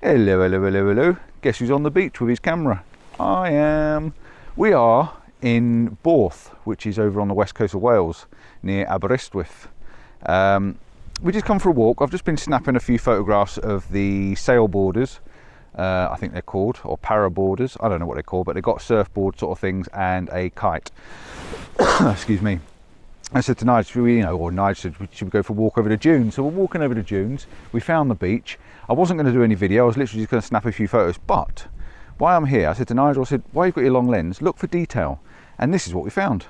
Hello, hello, hello, hello. Guess who's on the beach with his camera? I am. We are in Borth, which is over on the west coast of Wales, near Aberystwyth. We just come for a walk. I've just been snapping a few photographs of the sail boarders, I think they're called, or para boarders. I don't know what they're called, but they've got surfboard sort of things and a kite. Excuse me. I said to Nigel, Nigel said, should we go for a walk over the dunes? So we're walking over the dunes. We found the beach. I wasn't going to do any video. I was literally just going to snap a few photos. But while I'm here, I said to Nigel, while you've got your long lens, look for detail. And this is what we found.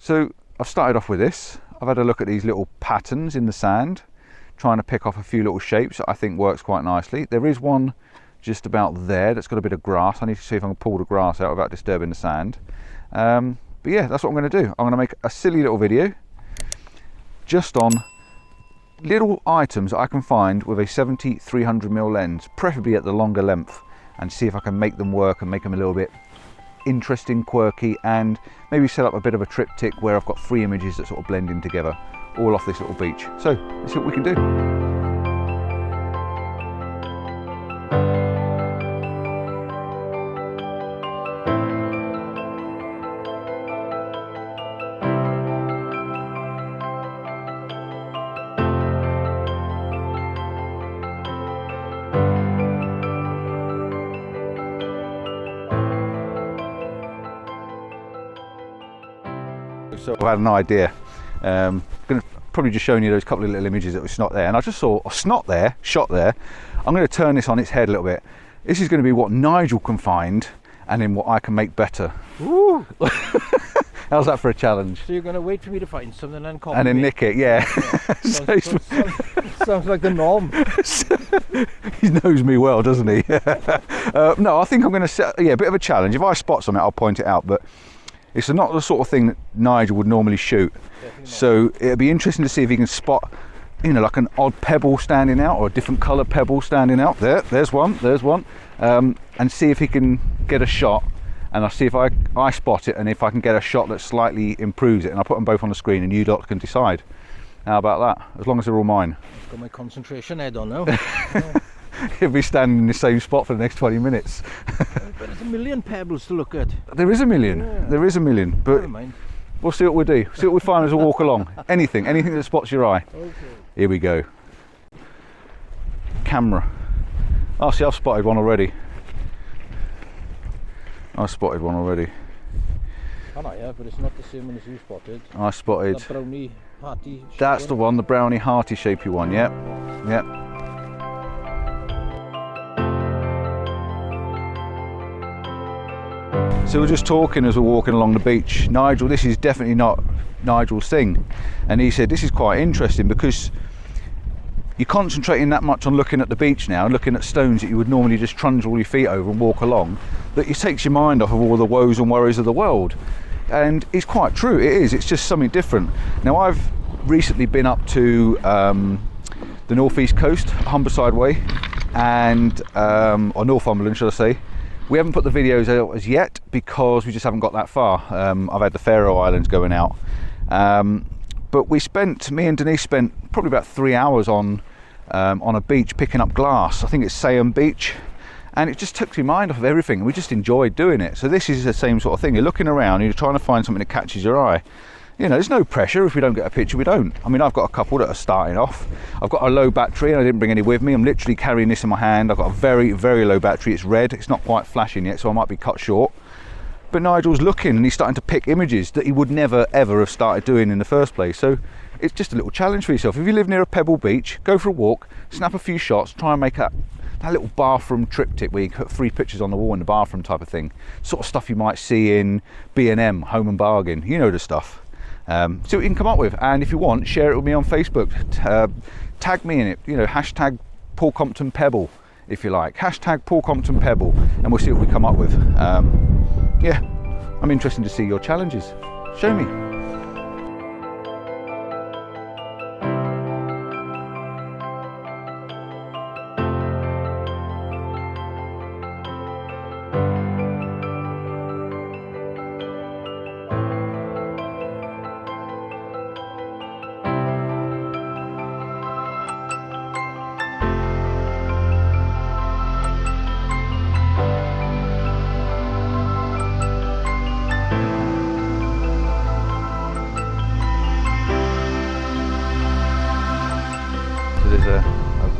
So I've started off with this. I've had a look at these little patterns in the sand, trying to pick off a few little shapes that I think works quite nicely. There is one just about there that's got a bit of grass. I need to see if I can pull the grass out without disturbing the sand. But yeah, that's what I'm going to do. I'm going to make a silly little video just on little items that I can find with a 70-300mm lens, preferably at the longer length, and see if I can make them work and make them a little bit interesting, quirky, and maybe set up a bit of a triptych where I've got 3 images that sort of blend in together, all off this little beach. So let's see what we can do. So I had an idea. I'm going to probably just showing you those couple of little images that were shot there, and I just saw a shot there. I'm going to turn this on its head a little bit. This is going to be what Nigel can find, and then what I can make better. Woo! How's that for a challenge? So you're going to wait for me to find something and copy and then me? nick it, yeah. Sounds like the norm. He knows me well, doesn't he? No, I think I'm going to set a bit of a challenge. If I spot something, I'll point it out, but it's not the sort of thing that Nigel would normally shoot. So it'll be interesting to see if he can spot, like an odd pebble standing out or a different colour pebble standing out. There's one. And see if he can get a shot. And I'll see if I spot it, and if I can get a shot that slightly improves it. And I'll put them both on the screen, and you lot can decide. How about that? As long as they're all mine. I've got my concentration head on now. He'll be standing in the same spot for the next 20 minutes. But there's a million pebbles to look at. There is a million. Yeah. There is a million. But we'll see what we do. See what we find as we walk along. Anything that spots your eye. Okay. Here we go. Camera. Oh, see, I've spotted one already. I spotted one already. Oh, no, yeah, but it's not the same one as you spotted. I spotted. The brownie hearty. That's the one, the brownie hearty shapey one. Yep. Yep. So we're just talking as we're walking along the beach. Nigel, this is definitely not Nigel's thing. And he said, this is quite interesting because you're concentrating that much on looking at the beach now, looking at stones that you would normally just trundle all your feet over and walk along, that it takes your mind off of all the woes and worries of the world. And it's quite true, it is. It's just something different. Now, I've recently been up to the northeast coast, Humberside Way, and or Northumberland, should I say. We haven't put the videos out as yet because we just haven't got that far. I've had the Faroe Islands going out. But me and Denise spent probably about 3 hours on a beach picking up glass. I think it's Seascape Beach. And it just took your mind off of everything. We just enjoyed doing it. So this is the same sort of thing. You're looking around, you're trying to find something that catches your eye. There's no pressure. If we don't get a picture, we don't. I mean, I've got a couple that are starting off. I've got a low battery and I didn't bring any with me. I'm literally carrying this in my hand. I've got a very, very low battery. It's red. It's not quite flashing yet, so I might be cut short. But Nigel's looking and he's starting to pick images that he would never, ever have started doing in the first place. So it's just a little challenge for yourself. If you live near a pebble beach, go for a walk, snap a few shots, try and make that little bathroom triptych where you put 3 pictures on the wall in the bathroom type of thing. Sort of stuff you might see in B&M, Home and Bargain. You know the stuff. See what you can come up with, and if you want, share it with me on Facebook. Tag me in it, hashtag Paul Compton Pebble, if you like. Hashtag Paul Compton Pebble, and we'll see what we come up with. Yeah, I'm interested to see your challenges. Show me.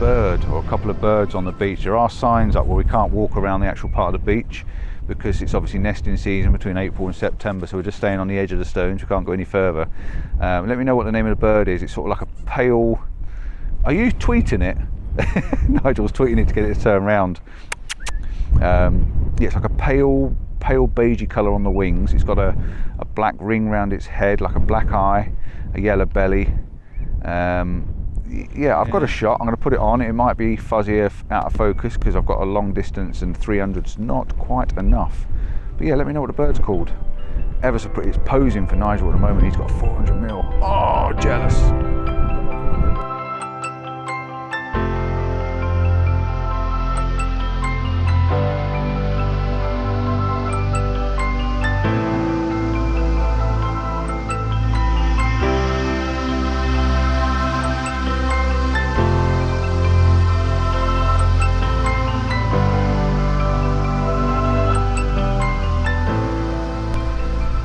bird or a couple of birds on the beach. There are signs up where we can't walk around the actual part of the beach because it's obviously nesting season between April and September, so we're just staying on the edge of the stones. We can't go any further. Let me know what the name of the bird is. It's sort of like a pale... Are you tweeting it? Nigel's tweeting it to get it to turn round. Yeah, it's like a pale beigey colour on the wings. It's got a black ring round its head, like a black eye, a yellow belly. Yeah, I've got a shot. I'm going to put it on. It might be fuzzier out of focus because I've got a long distance and 300's not quite enough. But yeah, let me know what the bird's called. Ever so pretty. It's posing for Nigel at the moment. He's got 400mm. Oh, jealous.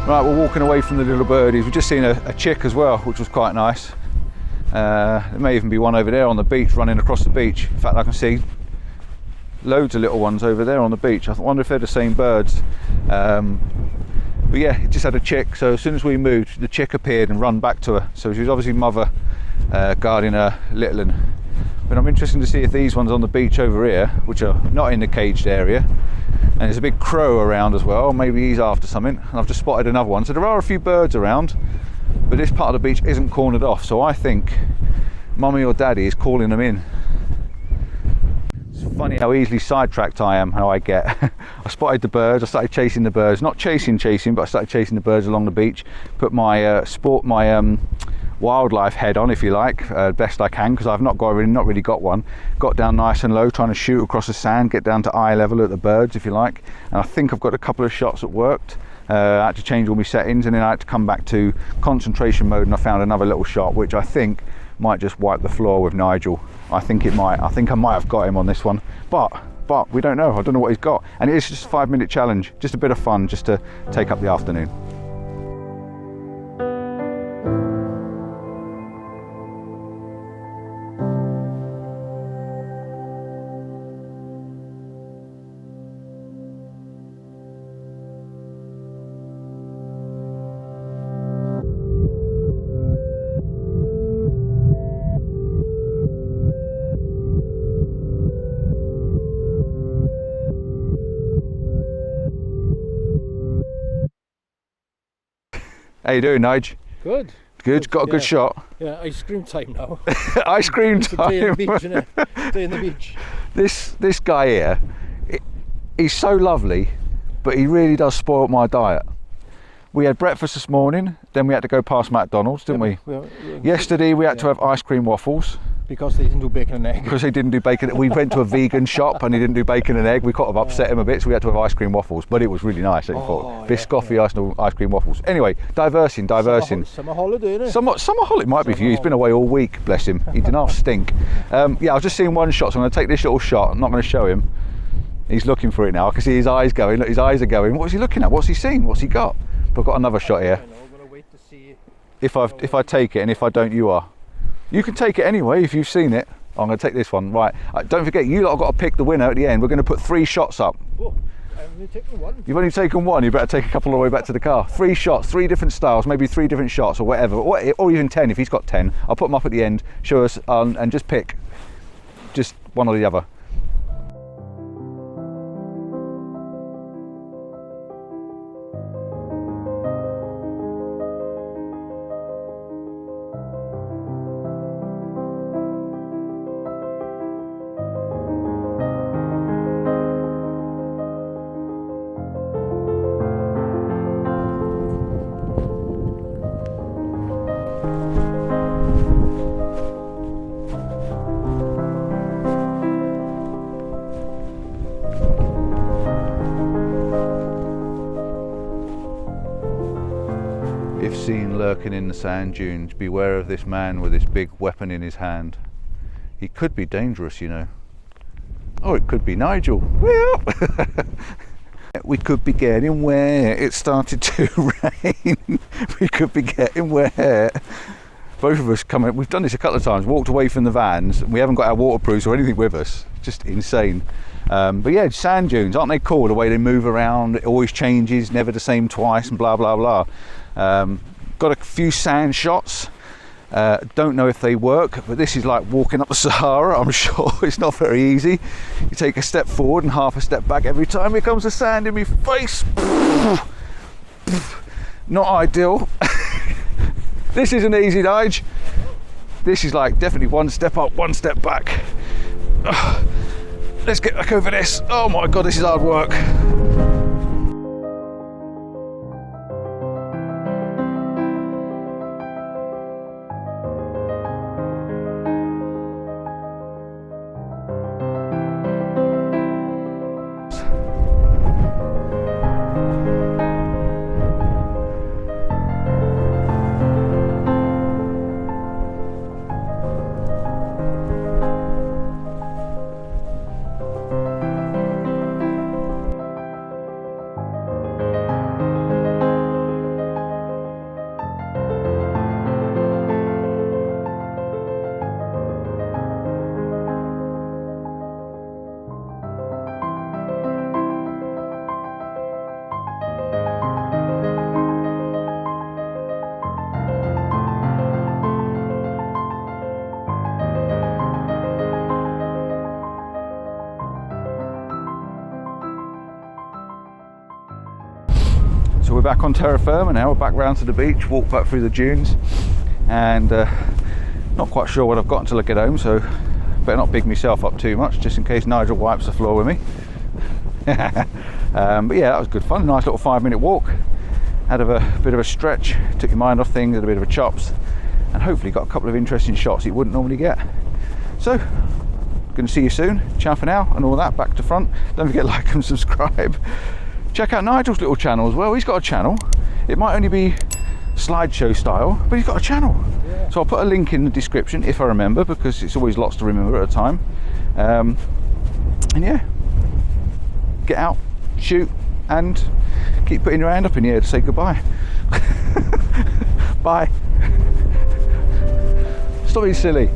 Right, we're walking away from the little birdies. We've just seen a chick as well, which was quite nice. There may even be one over there on the beach, running across the beach. In fact, I can see loads of little ones over there on the beach. I wonder if they're the same birds. But yeah, it just had a chick, so as soon as we moved, the chick appeared and run back to her. So she was obviously mother guarding her little one. But I'm interested to see if these ones on the beach over here, which are not in the caged area, and there's a big crow around as well, maybe he's after something, and I've just spotted another one. So there are a few birds around, but this part of the beach isn't cornered off, so I think mummy or daddy is calling them in. It's funny how easily sidetracked I am, how I get. I spotted the birds, I started chasing the birds, not chasing, but I started chasing the birds along the beach, put my wildlife head on, if you like, best I can, because I've not really got one. Got down nice and low, trying to shoot across the sand, get down to eye level at the birds, if you like. And I think I've got a couple of shots that worked. I had to change all my settings, and then I had to come back to concentration mode, and I found another little shot, which I think might just wipe the floor with Nigel. I think it might. I think I might have got him on this one, but we don't know. I don't know what he's got. And it is just a 5-minute challenge, just a bit of fun, just to take up the afternoon. How you doing, Nige? Good. Good. Got a good shot. Yeah, ice cream time now. Ice cream time. Day in the beach, innit? Day in the beach. This guy here, he's so lovely, but he really does spoil my diet. We had breakfast this morning, then we had to go past McDonald's, didn't we? Yesterday we had to have ice cream waffles. Because they didn't do bacon and egg. Because he didn't do bacon. We went to a vegan shop and he didn't do bacon and egg. We kind of upset him a bit, so we had to have ice cream waffles. But it was really nice. I thought Biscotti ice cream waffles. Anyway, diversing. Summer holiday, innit? Summer holiday might be for you. He's been away all week, bless him. He didn't half stink. Yeah, I was just seeing one shot, so I'm going to take this little shot. I'm not going to show him. He's looking for it now. I can see his eyes going. Look, his eyes are going. What is he looking at? What's he seeing? What's he got? But I've got another shot here. I'm going to wait to see if I take it, and if I don't, you are. You can take it anyway if you've seen it. I'm going to take this one. Right, don't forget, you lot have got to pick the winner at the end. We're going to put 3 shots up. Oh, I've only taken one. You've only taken one. You better take a couple all the way back to the car. 3 shots, 3 different styles, maybe 3 different shots or whatever, or even 10 if he's got 10. I'll put them up at the end, show us, and just pick just one or the other. If seen lurking in the sand dunes, beware of this man with this big weapon in his hand. He could be dangerous, you know. Or it could be Nigel. We could be getting wet. It started to rain. We could be getting wet. both of us come in, we've done this a couple of times, walked away from the vans, and we haven't got our waterproofs or anything with us. Just insane. But yeah, sand dunes, aren't they cool? The way they move around, it always changes, never the same twice, and blah blah blah. Got a few sand shots. Don't know if they work, but this is like walking up the Sahara. I'm sure it's not very easy. You take a step forward and half a step back every time. Here comes the sand in my face. Not ideal. This isn't easy, Nige. This is like definitely one step up, one step back. Let's get back over this. Oh my god, this is hard work. So we're back on terra firma now, we're back round to the beach, walk back through the dunes, and not quite sure what I've got until I get home, so better not big myself up too much, just in case Nigel wipes the floor with me. But yeah, that was good fun, nice little 5-minute walk, had a bit of a stretch, took your mind off things, had a bit of a chops, and hopefully got a couple of interesting shots you wouldn't normally get. So, going to see you soon, ciao for now, and all that, back to front. Don't forget to like and subscribe. Check out Nigel's little channel as well. He's got a channel. It might only be slideshow style, but he's got a channel. Yeah. So I'll put a link in the description if I remember, because it's always lots to remember at a time. And yeah, get out, shoot, and keep putting your hand up in the air to say goodbye. Bye. Stop being silly.